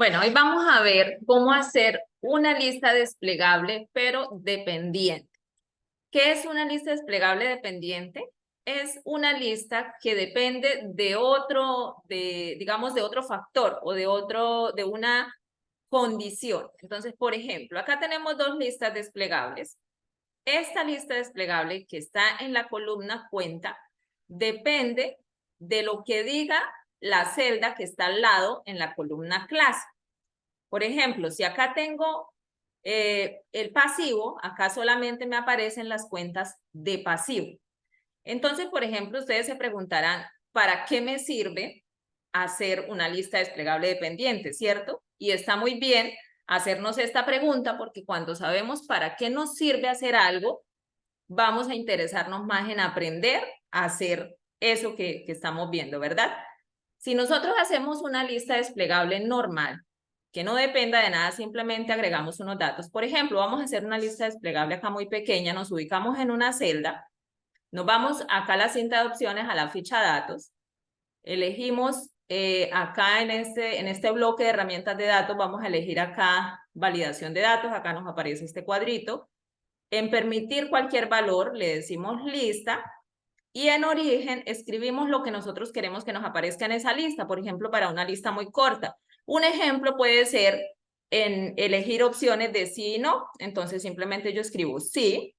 Bueno, hoy vamos a ver cómo hacer una lista desplegable, pero dependiente. ¿Qué es una lista desplegable dependiente? Es una lista que depende de otro, digamos, de otro factor o de una condición. Entonces, por ejemplo, acá tenemos dos listas desplegables. Esta lista desplegable que está en la columna cuenta depende de lo que diga la celda que está al lado en la columna clase. Por ejemplo, si acá tengo el pasivo, acá solamente me aparecen las cuentas de pasivo. Entonces, por ejemplo, ustedes se preguntarán, ¿para qué me sirve hacer una lista desplegable dependiente, cierto? Y está muy bien hacernos esta pregunta porque cuando sabemos para qué nos sirve hacer algo, vamos a interesarnos más en aprender a hacer eso que estamos viendo, ¿verdad? Si nosotros hacemos una lista desplegable normal, que no dependa de nada, simplemente agregamos unos datos. Por ejemplo, vamos a hacer una lista desplegable acá muy pequeña, nos ubicamos en una celda, nos vamos acá a la cinta de opciones, a la ficha datos, elegimos acá en este bloque de herramientas de datos, vamos a elegir acá validación de datos, acá nos aparece este cuadrito. En permitir cualquier valor le decimos lista y en origen escribimos lo que nosotros queremos que nos aparezca en esa lista, por ejemplo, para una lista muy corta. Un ejemplo puede ser en elegir opciones de sí y no, entonces simplemente yo escribo sí,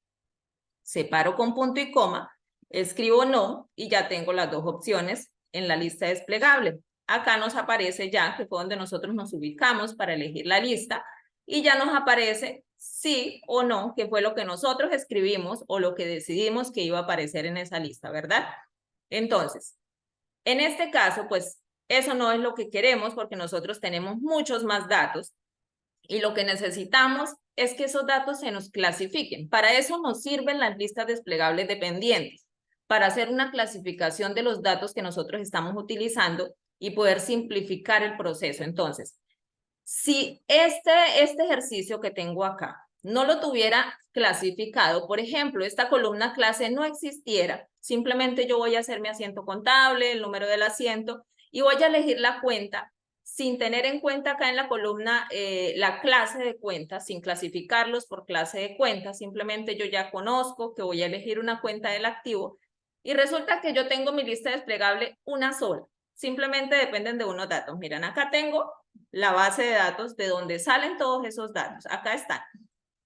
separo con punto y coma, escribo no y ya tengo las dos opciones en la lista desplegable. Acá nos aparece ya, que fue donde nosotros nos ubicamos para elegir la lista, y ya nos aparece sí o no, que fue lo que nosotros escribimos o lo que decidimos que iba a aparecer en esa lista, ¿verdad? Entonces, en este caso, pues eso no es lo que queremos porque nosotros tenemos muchos más datos y lo que necesitamos es que esos datos se nos clasifiquen. Para eso nos sirven las listas desplegables dependientes, para hacer una clasificación de los datos que nosotros estamos utilizando y poder simplificar el proceso. Entonces, si este ejercicio que tengo acá no lo tuviera clasificado, por ejemplo, esta columna clase no existiera, simplemente yo voy a hacer mi asiento contable, el número del asiento, y voy a elegir la cuenta sin tener en cuenta acá en la columna la clase de cuentas, sin clasificarlos por clase de cuentas, simplemente yo ya conozco que voy a elegir una cuenta del activo y resulta que yo tengo mi lista desplegable una sola, simplemente dependen de unos datos. Miren, acá tengo la base de datos de donde salen todos esos datos. Acá están.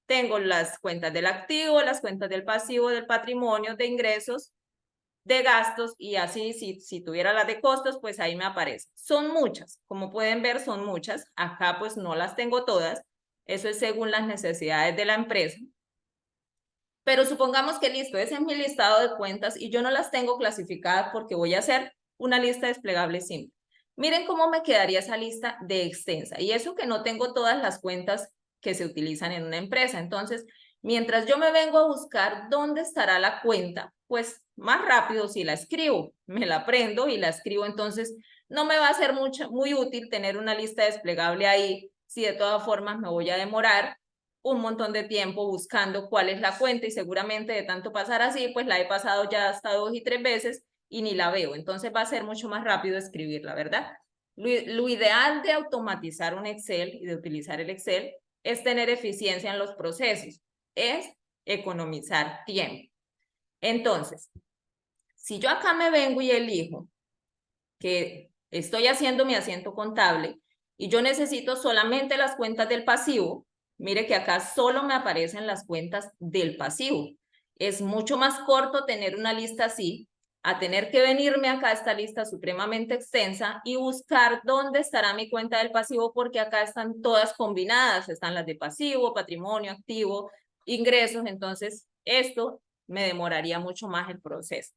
Tengo las cuentas del activo, las cuentas del pasivo, del patrimonio, de ingresos, de gastos y así si tuviera las de costos, pues ahí me aparece. Son muchas, como pueden ver son muchas. Acá pues no las tengo todas. Eso es según las necesidades de la empresa. Pero supongamos que listo, ese es mi listado de cuentas y yo no las tengo clasificadas porque voy a hacer una lista desplegable simple. Miren cómo me quedaría esa lista de extensa. Y eso que no tengo todas las cuentas que se utilizan en una empresa. Entonces, mientras yo me vengo a buscar dónde estará la cuenta, pues más rápido si la escribo, me la aprendo y la escribo. Entonces, no me va a ser muy útil tener una lista desplegable ahí si de todas formas me voy a demorar un montón de tiempo buscando cuál es la cuenta y seguramente de tanto pasar así, pues la he pasado ya hasta 2 y 3 veces y ni la veo. Entonces va a ser mucho más rápido escribirla, ¿verdad? Lo ideal de automatizar un Excel y de utilizar el Excel es tener eficiencia en los procesos, es economizar tiempo. Entonces, si yo acá me vengo y elijo que estoy haciendo mi asiento contable y yo necesito solamente las cuentas del pasivo, mire que acá solo me aparecen las cuentas del pasivo. Es mucho más corto tener una lista así a tener que venirme acá a esta lista supremamente extensa y buscar dónde estará mi cuenta del pasivo porque acá están todas combinadas, están las de pasivo, patrimonio, activo, ingresos, entonces esto me demoraría mucho más el proceso.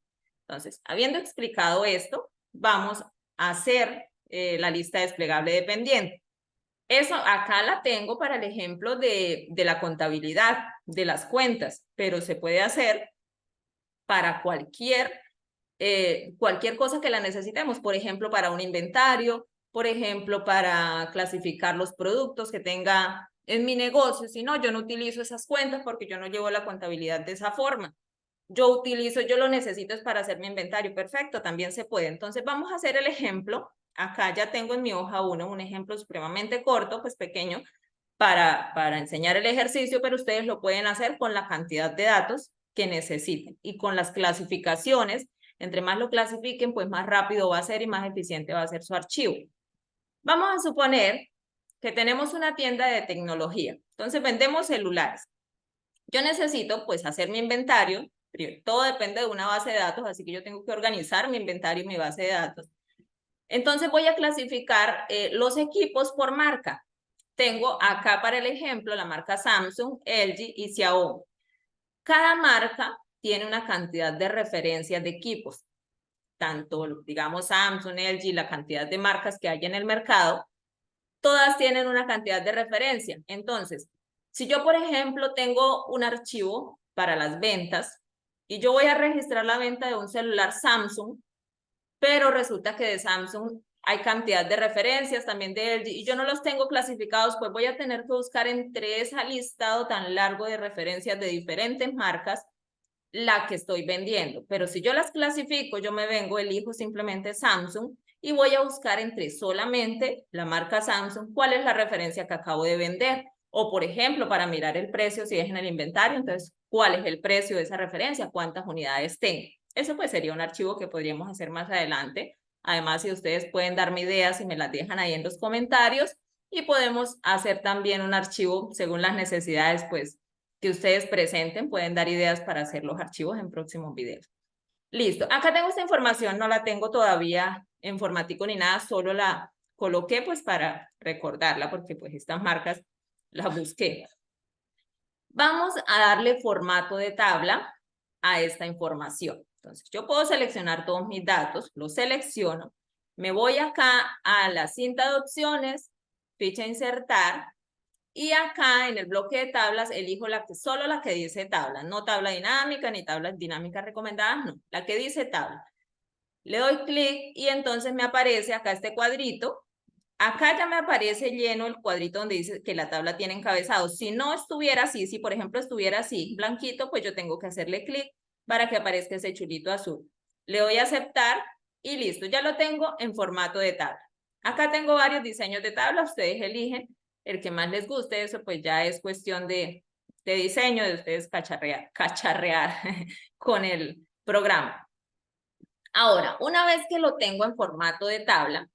Entonces, habiendo explicado esto, vamos a hacer la lista desplegable dependiente. Eso acá la tengo para el ejemplo de la contabilidad, de las cuentas, pero se puede hacer para cualquier cosa que la necesitemos, por ejemplo, para un inventario, por ejemplo, para clasificar los productos que tenga en mi negocio. Si no, yo no utilizo esas cuentas porque yo no llevo la contabilidad de esa forma. Yo lo necesito es para hacer mi inventario. Perfecto, también se puede. Entonces vamos a hacer el ejemplo acá ya tengo en mi hoja 1 un ejemplo supremamente corto, pues pequeño, para enseñar el ejercicio, pero ustedes lo pueden hacer con la cantidad de datos que necesiten y con las clasificaciones. Entre más lo clasifiquen, pues más rápido va a ser y más eficiente va a ser su archivo. Vamos a suponer que tenemos una tienda de tecnología. Entonces vendemos celulares. Yo necesito pues hacer mi inventario. Todo depende de una base de datos, así que yo tengo que organizar mi inventario y mi base de datos. Entonces voy a clasificar los equipos por marca. Tengo acá para el ejemplo la marca Samsung, LG y Xiaomi. Cada marca tiene una cantidad de referencias de equipos. Tanto, digamos, Samsung, LG, la cantidad de marcas que hay en el mercado, todas tienen una cantidad de referencia. Entonces, si yo, por ejemplo, tengo un archivo para las ventas y yo voy a registrar la venta de un celular Samsung, pero resulta que de Samsung hay cantidad de referencias, también de LG, y yo no los tengo clasificados, pues voy a tener que buscar entre ese listado tan largo de referencias de diferentes marcas la que estoy vendiendo. Pero si yo las clasifico, yo me vengo, elijo simplemente Samsung y voy a buscar entre solamente la marca Samsung cuál es la referencia que acabo de vender. O, por ejemplo, para mirar el precio, si es en el inventario, entonces, ¿cuál es el precio de esa referencia? ¿Cuántas unidades tengo? Eso pues sería un archivo que podríamos hacer más adelante. Además, si ustedes pueden darme ideas y me las dejan ahí en los comentarios, y podemos hacer también un archivo según las necesidades, pues, que ustedes presenten. Pueden dar ideas para hacer los archivos en próximos videos. Listo. Acá tengo esta información, no la tengo todavía en formático ni nada, solo la coloqué pues para recordarla porque pues estas marcas las busqué. Vamos a darle formato de tabla a esta información. Entonces, yo puedo seleccionar todos mis datos, los selecciono, me voy acá a la cinta de opciones, ficha insertar, y acá en el bloque de tablas elijo solo la que dice tabla, no tabla dinámica ni tablas dinámicas recomendadas, no, la que dice tabla. Le doy clic y entonces me aparece acá este cuadrito. Acá ya me aparece lleno el cuadrito donde dice que la tabla tiene encabezado. Si no estuviera así, si por ejemplo estuviera así, blanquito, pues yo tengo que hacerle clic para que aparezca ese chulito azul. Le doy a aceptar y listo, ya lo tengo en formato de tabla. Acá tengo varios diseños de tabla, ustedes eligen el que más les guste, eso pues ya es cuestión de diseño, de ustedes cacharrear con el programa. Ahora, una vez que lo tengo en formato de tabla,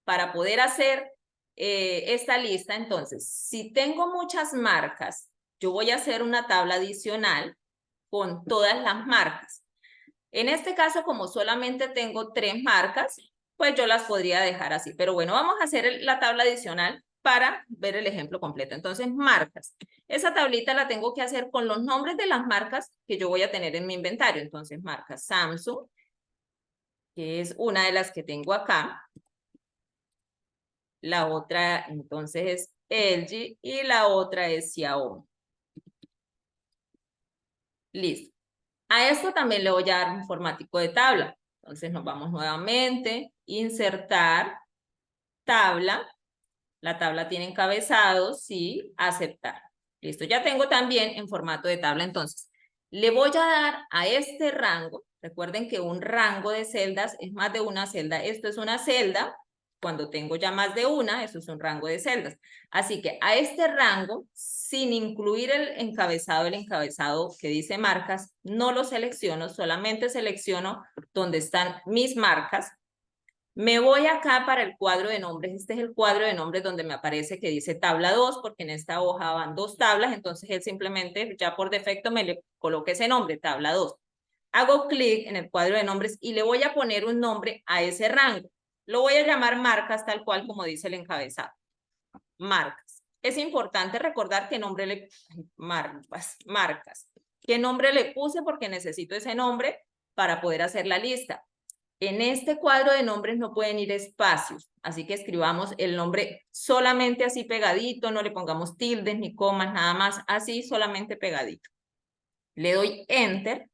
para poder hacer esta lista, entonces, si tengo muchas marcas, yo voy a hacer una tabla adicional con todas las marcas. En este caso, como solamente tengo 3 marcas, pues yo las podría dejar así. Pero bueno, vamos a hacer la tabla adicional para ver el ejemplo completo. Entonces, marcas. Esa tablita la tengo que hacer con los nombres de las marcas que yo voy a tener en mi inventario. Entonces, marca Samsung, que es una de las que tengo acá. La otra entonces es LG y la otra es Xiaomi. Listo. A esto también le voy a dar un formático de tabla. Entonces nos vamos nuevamente, insertar, tabla. La tabla tiene encabezado, sí, aceptar. Listo, ya tengo también en formato de tabla. Entonces, le voy a dar a este rango. Recuerden que un rango de celdas es más de una celda. Esto es una celda. Cuando tengo ya más de una, eso es un rango de celdas. Así que a este rango, sin incluir el encabezado que dice marcas, no lo selecciono, solamente selecciono donde están mis marcas. Me voy acá para el cuadro de nombres. Este es el cuadro de nombres donde me aparece que dice tabla 2, porque en esta hoja van 2 tablas, entonces él simplemente ya por defecto me le coloca ese nombre, tabla 2. Hago clic en el cuadro de nombres y le voy a poner un nombre a ese rango. Lo voy a llamar marcas, tal cual como dice el encabezado. Marcas. Es importante recordar qué nombre le... Marcas. ¿Qué nombre le puse? Porque necesito ese nombre para poder hacer la lista. En este cuadro de nombres no pueden ir espacios, así que escribamos el nombre solamente así pegadito, no le pongamos tildes ni comas, nada más, así solamente pegadito. Le doy Enter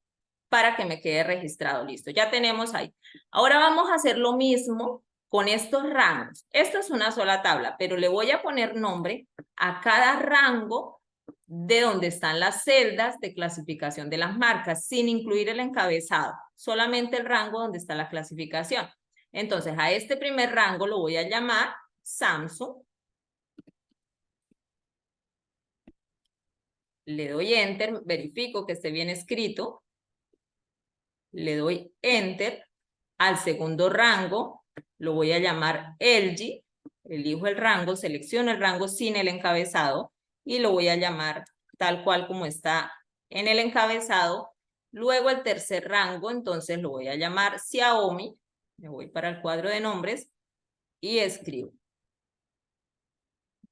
para que me quede registrado. Listo, ya tenemos ahí. Ahora vamos a hacer lo mismo con estos rangos. Esto es una sola tabla, pero le voy a poner nombre a cada rango de donde están las celdas de clasificación de las marcas, sin incluir el encabezado, solamente el rango donde está la clasificación. Entonces, a este primer rango lo voy a llamar Samsung. Le doy Enter, verifico que esté bien escrito. Le doy Enter. Al segundo rango lo voy a llamar LG. Elijo el rango, selecciono el rango sin el encabezado y lo voy a llamar tal cual como está en el encabezado. Luego el tercer rango, entonces lo voy a llamar Xiaomi. Me voy para el cuadro de nombres y escribo.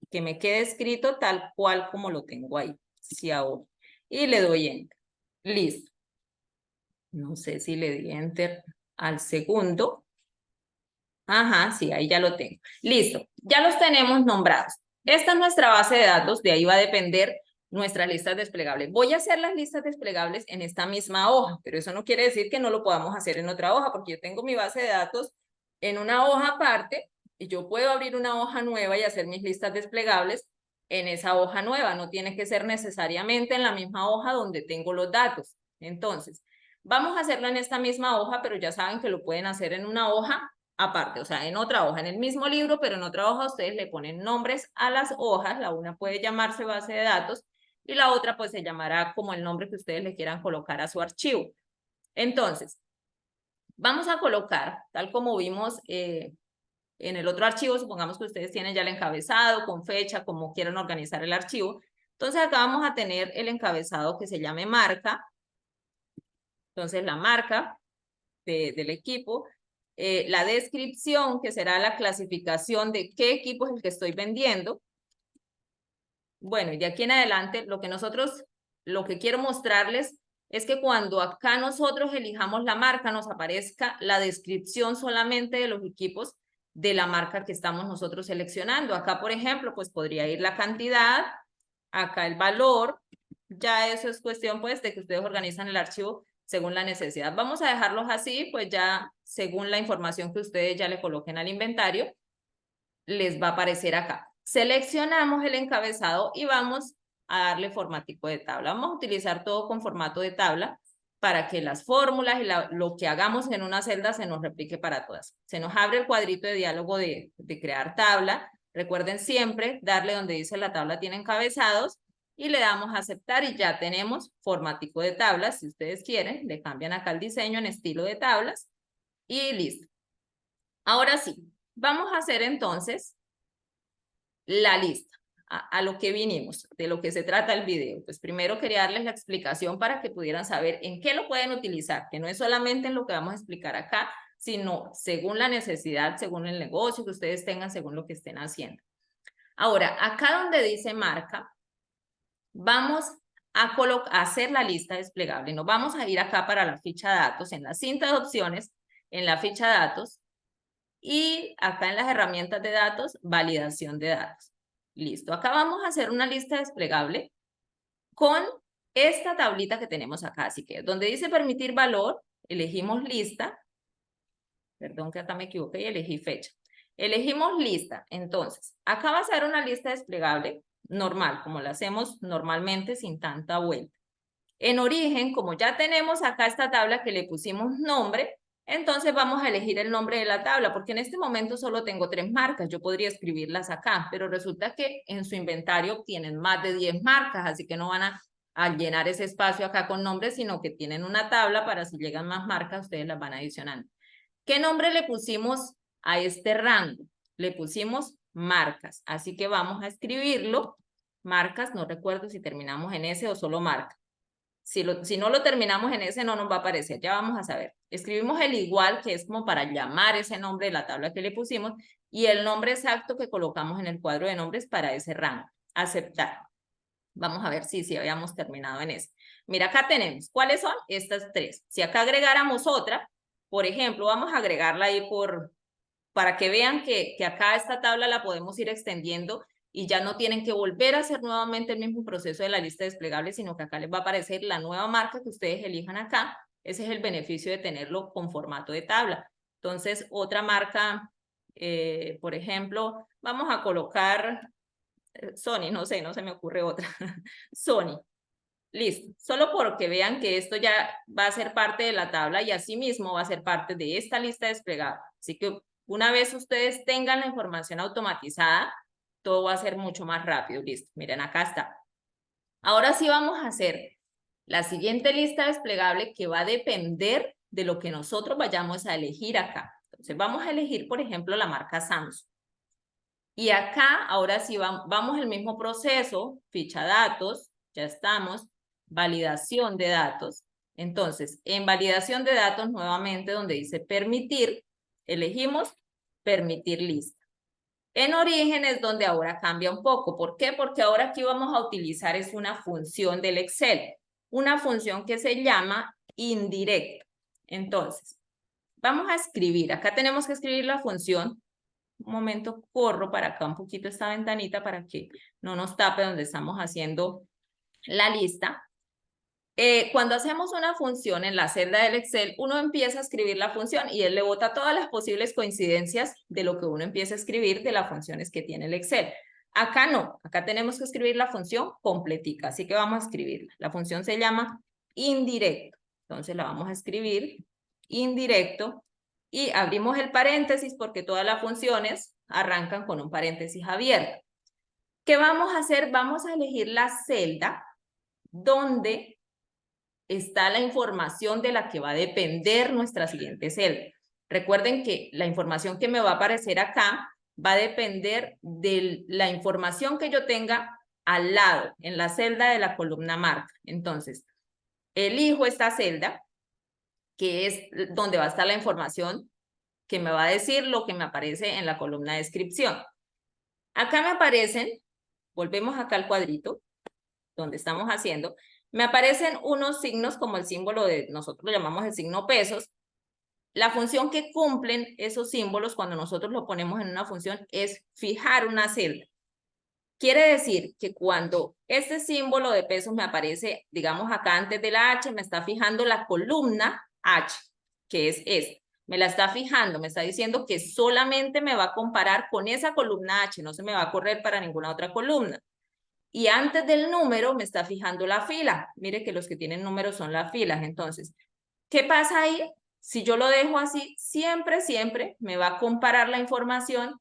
Que me quede escrito tal cual como lo tengo ahí, Xiaomi. Y le doy Enter. Listo. No sé si le di Enter al segundo. Ajá, sí, ahí ya lo tengo. Listo, ya los tenemos nombrados. Esta es nuestra base de datos, de ahí va a depender nuestras listas desplegables. Voy a hacer las listas desplegables en esta misma hoja, pero eso no quiere decir que no lo podamos hacer en otra hoja, porque yo tengo mi base de datos en una hoja aparte y yo puedo abrir una hoja nueva y hacer mis listas desplegables en esa hoja nueva. No tiene que ser necesariamente en la misma hoja donde tengo los datos. Entonces, vamos a hacerlo en esta misma hoja, pero ya saben que lo pueden hacer en una hoja aparte, o sea, en otra hoja, en el mismo libro, pero en otra hoja ustedes le ponen nombres a las hojas. La una puede llamarse base de datos y la otra pues se llamará como el nombre que ustedes le quieran colocar a su archivo. Entonces, vamos a colocar, tal como vimos en el otro archivo, supongamos que ustedes tienen ya el encabezado con fecha, como quieran organizar el archivo. Entonces acá vamos a tener el encabezado que se llame marca. Entonces la marca del equipo, la descripción, que será la clasificación de qué equipo es el que estoy vendiendo. Bueno, y de aquí en adelante, lo que quiero mostrarles es que cuando acá nosotros elijamos la marca, nos aparezca la descripción solamente de los equipos de la marca que estamos nosotros seleccionando. Acá, por ejemplo, pues podría ir la cantidad, acá el valor. Ya eso es cuestión, pues, de que ustedes organizan el archivo según la necesidad. Vamos a dejarlos así, pues ya según la información que ustedes ya le coloquen al inventario, les va a aparecer acá. Seleccionamos el encabezado y vamos a darle formático de tabla. Vamos a utilizar todo con formato de tabla para que las fórmulas y lo que hagamos en una celda se nos replique para todas. Se nos abre el cuadrito de diálogo de crear tabla. Recuerden siempre darle donde dice la tabla tiene encabezados y le damos a aceptar y ya tenemos formático de tablas. Si ustedes quieren, le cambian acá el diseño en estilo de tablas y listo. Ahora sí, vamos a hacer entonces la lista, a lo que vinimos, de lo que se trata el video. Pues primero quería darles la explicación para que pudieran saber en qué lo pueden utilizar, que no es solamente en lo que vamos a explicar acá, sino según la necesidad, según el negocio que ustedes tengan, según lo que estén haciendo. Ahora, acá donde dice marca, vamos a hacer la lista desplegable. Nos vamos a ir acá para la ficha de datos, en la cinta de opciones, en la ficha de datos, y acá en las herramientas de datos, validación de datos. Listo, acá vamos a hacer una lista desplegable con esta tablita que tenemos acá. Así que donde dice permitir valor, elegimos lista. Perdón que acá me equivoqué y elegí fecha. Elegimos lista. Entonces, acá va a ser una lista desplegable normal, como la hacemos normalmente sin tanta vuelta. En origen, como ya tenemos acá esta tabla que le pusimos nombre, entonces vamos a elegir el nombre de la tabla, porque en este momento solo tengo 3 marcas. Yo podría escribirlas acá, pero resulta que en su inventario tienen más de 10 marcas, así que no van a llenar ese espacio acá con nombres, sino que tienen una tabla para si llegan más marcas, ustedes las van adicionando. ¿Qué nombre le pusimos a este rango? Le pusimos marcas, así que vamos a escribirlo. Marcas, no recuerdo si terminamos en S o solo marca. Si no lo terminamos en ese, no nos va a aparecer. Ya vamos a saber. Escribimos el igual, que es como para llamar ese nombre de la tabla que le pusimos, y el nombre exacto que colocamos en el cuadro de nombres para ese rango. Aceptar. Vamos a ver si habíamos terminado en ese. Mira, acá tenemos. ¿Cuáles son? Estas 3. Si acá agregáramos otra, por ejemplo, vamos a agregarla ahí para que vean que acá esta tabla la podemos ir extendiendo y ya no tienen que volver a hacer nuevamente el mismo proceso de la lista desplegable, sino que acá les va a aparecer la nueva marca que ustedes elijan acá. Ese es el beneficio de tenerlo con formato de tabla. Entonces, otra marca, por ejemplo, vamos a colocar Sony, no sé, no se me ocurre otra. Sony. Listo. Solo porque vean que esto ya va a ser parte de la tabla y asimismo va a ser parte de esta lista desplegable. Así que una vez ustedes tengan la información automatizada, todo va a ser mucho más rápido. Listo, miren, acá está. Ahora sí vamos a hacer la siguiente lista desplegable que va a depender de lo que nosotros vayamos a elegir acá. Entonces vamos a elegir, por ejemplo, la marca Samsung. Y acá, ahora sí, vamos al mismo proceso, ficha datos, ya estamos, validación de datos. Entonces, en validación de datos, nuevamente, donde dice permitir, elegimos permitir lista. En origen es donde ahora cambia un poco. ¿Por qué? Porque ahora aquí vamos a utilizar es una función del Excel, una función que se llama indirecto. Entonces, vamos a escribir, acá tenemos que escribir la función. Un momento, corro para acá un poquito esta ventanita para que no nos tape donde estamos haciendo la lista. Cuando hacemos una función en la celda del Excel, uno empieza a escribir la función y él le bota todas las posibles coincidencias de lo que uno empieza a escribir de las funciones que tiene el Excel. Acá no, acá tenemos que escribir la función completica, así que vamos a escribirla. La función se llama indirecto, entonces la vamos a escribir indirecto y abrimos el paréntesis porque todas las funciones arrancan con un paréntesis abierto. ¿Qué vamos a hacer? Vamos a elegir la celda donde está la información de la que va a depender nuestra siguiente celda. Recuerden que la información que me va a aparecer acá va a depender de la información que yo tenga al lado, en la celda de la columna marca. Entonces, elijo esta celda, que es donde va a estar la información que me va a decir lo que me aparece en la columna de descripción. Acá me aparecen, volvemos acá al cuadrito, donde estamos haciendo, me aparecen unos signos como el símbolo de, nosotros lo llamamos el signo pesos. La función que cumplen esos símbolos cuando nosotros lo ponemos en una función es fijar una celda. Quiere decir que cuando este símbolo de pesos me aparece, digamos acá antes de la H, me está fijando la columna H, que es esta. Me la está fijando, me está diciendo que solamente me va a comparar con esa columna H, no se me va a correr para ninguna otra columna. Y antes del número me está fijando la fila. Mire que los que tienen números son las filas. Entonces, ¿qué pasa ahí? Si yo lo dejo así, siempre, siempre me va a comparar la información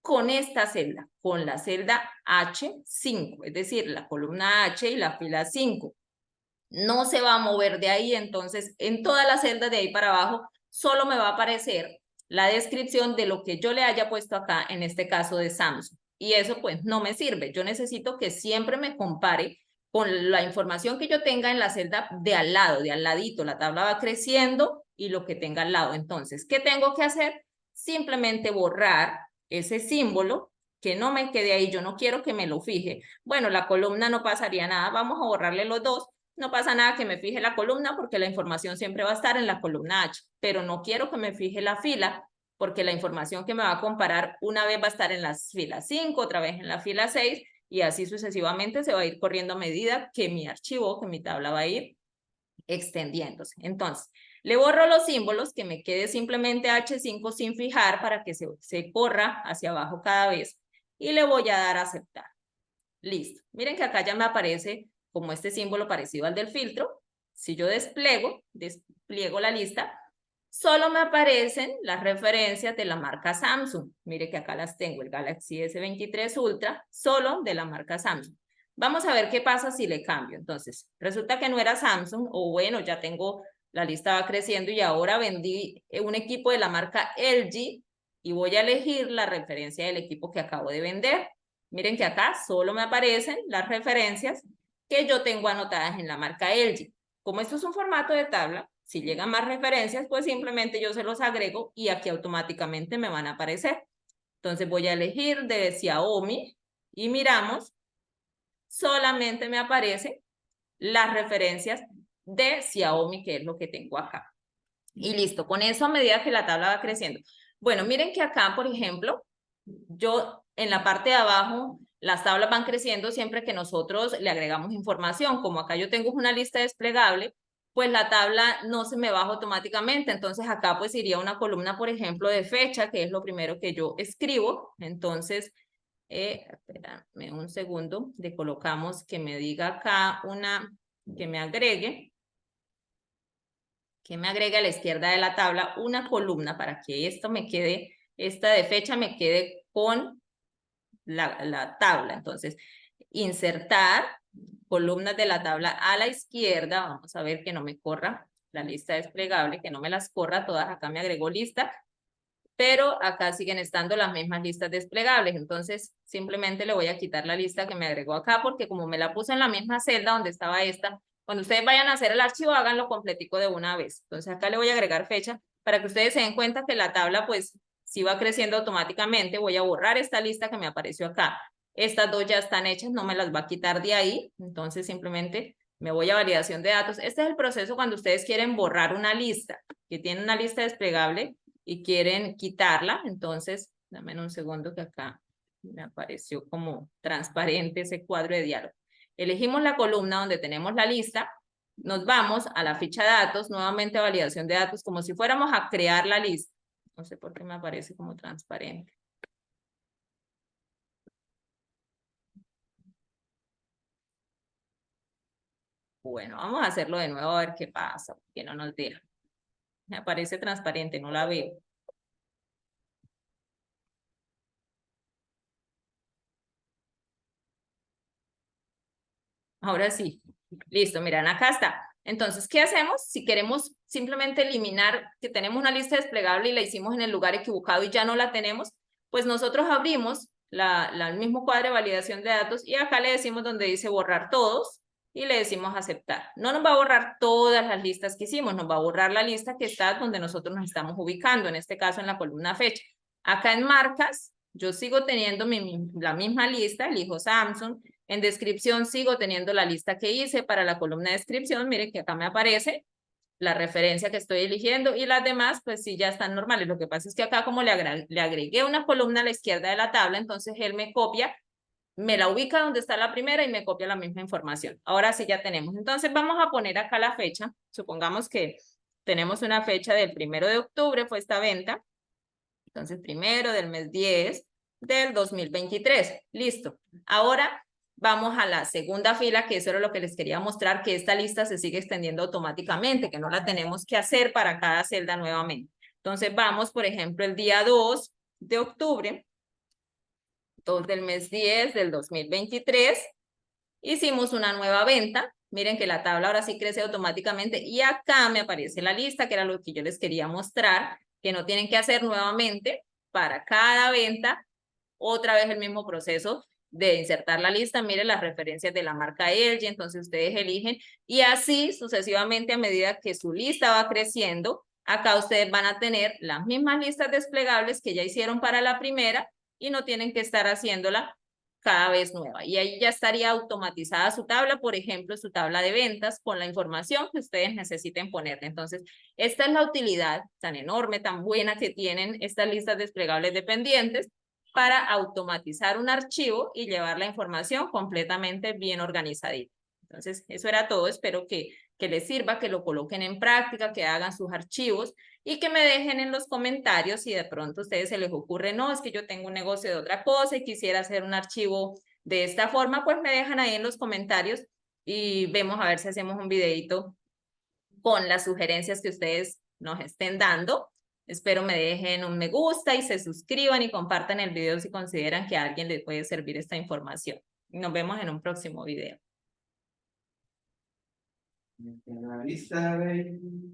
con esta celda, con la celda H5, es decir, la columna H y la fila 5. No se va a mover de ahí, entonces en todas las celdas de ahí para abajo solo me va a aparecer la descripción de lo que yo le haya puesto acá, en este caso de Samsung. Y eso pues no me sirve. Yo necesito que siempre me compare con la información que yo tenga en la celda de al lado, de al ladito. La tabla va creciendo y lo que tenga al lado. Entonces, ¿qué tengo que hacer? Simplemente borrar ese símbolo, que no me quede ahí. Yo no quiero que me lo fije. Bueno, la columna no pasaría nada. Vamos a borrarle los dos. No pasa nada que me fije la columna porque la información siempre va a estar en la columna H, pero no quiero que me fije la fila porque la información que me va a comparar una vez va a estar en la fila 5, otra vez en la fila 6 y así sucesivamente se va a ir corriendo a medida que mi archivo, que mi tabla va a ir extendiéndose. Entonces, le borro los símbolos, que me quede simplemente H5 sin fijar para que se corra hacia abajo cada vez y le voy a dar a aceptar. Listo. Miren que acá ya me aparece como este símbolo parecido al del filtro. Si yo despliego la lista, solo me aparecen las referencias de la marca Samsung. Mire que acá las tengo, el Galaxy S23 Ultra, solo de la marca Samsung. Vamos a ver qué pasa si le cambio. Entonces, resulta que no era Samsung, o bueno, ya tengo, la lista va creciendo y ahora vendí un equipo de la marca LG y voy a elegir la referencia del equipo que acabo de vender. Miren que acá solo me aparecen las referencias que yo tengo anotadas en la marca LG. Como esto es un formato de tabla, si llegan más referencias, pues simplemente yo se los agrego y aquí automáticamente me van a aparecer. Entonces voy a elegir de Xiaomi y miramos, solamente me aparecen las referencias de Xiaomi, que es lo que tengo acá. Y listo, con eso a medida que la tabla va creciendo. Bueno, miren que acá, por ejemplo, yo en la parte de abajo, las tablas van creciendo siempre que nosotros le agregamos información. Como acá yo tengo una lista desplegable, pues la tabla no se me baja automáticamente. Entonces acá pues iría una columna, por ejemplo, de fecha, que es lo primero que yo escribo. Entonces, espérame un segundo, le colocamos que me diga acá una, que me agregue. que me agregue a la izquierda de la tabla una columna para que esto me quede, esta de fecha me quede con la tabla. Entonces, insertar columnas de la tabla a la izquierda. Vamos a ver que no me corra la lista desplegable, que no me las corra todas. Acá me agregó lista, pero acá siguen estando las mismas listas desplegables. Entonces, simplemente le voy a quitar la lista que me agregó acá, porque como me la puse en la misma celda donde estaba esta, cuando ustedes vayan a hacer el archivo, háganlo completico de una vez. Entonces, acá le voy a agregar fecha para que ustedes se den cuenta que la tabla, pues, si va creciendo automáticamente. Voy a borrar esta lista que me apareció acá. Estas dos ya están hechas, no me las va a quitar de ahí. Entonces, simplemente me voy a validación de datos. Este es el proceso cuando ustedes quieren borrar una lista, que tiene una lista desplegable y quieren quitarla. Entonces, dame un segundo que acá me apareció como transparente ese cuadro de diálogo. Elegimos la columna donde tenemos la lista, nos vamos a la ficha de datos, nuevamente validación de datos, como si fuéramos a crear la lista. No sé por qué me aparece como transparente. Bueno, vamos a hacerlo de nuevo a ver qué pasa, porque no nos deja. Me aparece transparente, no la veo. Ahora sí. Listo, miren, acá está. Entonces, ¿qué hacemos? Si queremos simplemente eliminar que tenemos una lista desplegable y la hicimos en el lugar equivocado y ya no la tenemos, pues nosotros abrimos el mismo cuadro de validación de datos y acá le decimos donde dice borrar todos y le decimos aceptar. No nos va a borrar todas las listas que hicimos, nos va a borrar la lista que está donde nosotros nos estamos ubicando, en este caso en la columna fecha. Acá en marcas, yo sigo teniendo la misma lista, elijo Samsung. En descripción sigo teniendo la lista que hice para la columna de descripción. Miren que acá me aparece la referencia que estoy eligiendo y las demás pues sí ya están normales. Lo que pasa es que acá como le agregué una columna a la izquierda de la tabla, entonces él me copia, me la ubica donde está la primera y me copia la misma información. Ahora sí ya tenemos. Entonces vamos a poner acá la fecha. Supongamos que tenemos una fecha del 1 de octubre, fue esta venta. Entonces, 1 del mes 10 del 2023. Listo. Ahora vamos a la segunda fila, que eso era lo que les quería mostrar, que esta lista se sigue extendiendo automáticamente, que no la tenemos que hacer para cada celda nuevamente. Entonces, vamos, por ejemplo, el día 2 de octubre, 2 del mes 10 del 2023, hicimos una nueva venta. Miren que la tabla ahora sí crece automáticamente y acá me aparece la lista, que era lo que yo les quería mostrar, que no tienen que hacer nuevamente para cada venta, otra vez el mismo proceso de insertar la lista. Miren las referencias de la marca LG, entonces ustedes eligen y así sucesivamente a medida que su lista va creciendo, acá ustedes van a tener las mismas listas desplegables que ya hicieron para la primera y no tienen que estar haciéndola cada vez nueva. Y ahí ya estaría automatizada su tabla, por ejemplo, su tabla de ventas con la información que ustedes necesiten ponerle. Entonces, esta es la utilidad tan enorme, tan buena que tienen estas listas desplegables dependientes para automatizar un archivo y llevar la información completamente bien organizadita. Entonces, eso era todo. Espero que les sirva, que lo coloquen en práctica, que hagan sus archivos y que me dejen en los comentarios si de pronto a ustedes se les ocurre, no, es que yo tengo un negocio de otra cosa y quisiera hacer un archivo de esta forma, pues me dejan ahí en los comentarios y vemos a ver si hacemos un videito con las sugerencias que ustedes nos estén dando. Espero me dejen un me gusta y se suscriban y compartan el video si consideran que a alguien le puede servir esta información. Nos vemos en un próximo video.